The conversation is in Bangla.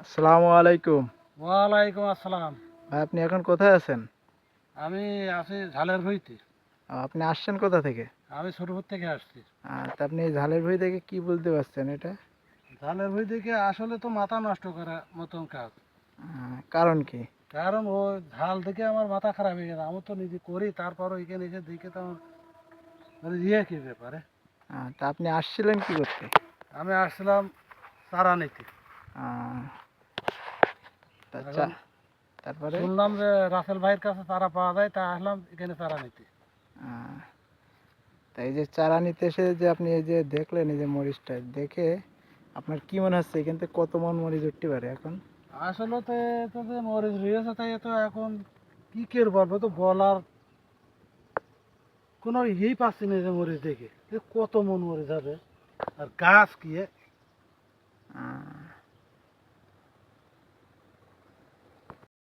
আসসালামু আলাইকুম। ওয়ালাইকুম আসসালাম। ভাই আপনি এখন কোথায় আছেন? আমি আছি ঝালের ভুঁইতে। আপনি আসছেন কোথা থেকে? আমি ছোটপুর থেকে আসছি। তা আপনি এই ঝালের ভুঁই থেকে কি বলতে পারছেন এটা? ঝালের ভুঁই থেকে আসলে তো মাথা নষ্ট করার মতন কাজ। কারণ কি? কারণ ও ঝাল থেকে আমার মাথা খারাপ হয়ে গেছে। আমি তো নিজে করি, তারপর ওইখানে এসে দেখে তো আমার মানে কি ব্যাপারে। তা আপনি আসছিলেন কি করতে? আমি আসছিলাম চারা নিতে। আহ, তা এখন তারপরে শুনলাম যে রাসেল ভাইয়ের কাছে চারা পাওয়া যায়, তা আসলাম এখানে চারা নিতে। আহ, তা এই যে চারা নিতে এসে যে আপনি এই যে দেখলেন এই যে মরিচটা দেখে আপনার কি মনে হচ্ছে এখান থেকে কত মন মরিচ উঠতে পারে এখন? আসলে তো তো যে মরিচ রয়েছে তাই তো এখন কি কের বলবো, তো বলার কোনো ইয়েই পাচ্ছি না যে মরিচ দেখে যে কত মন মরিচ হবে। আর গাছ কি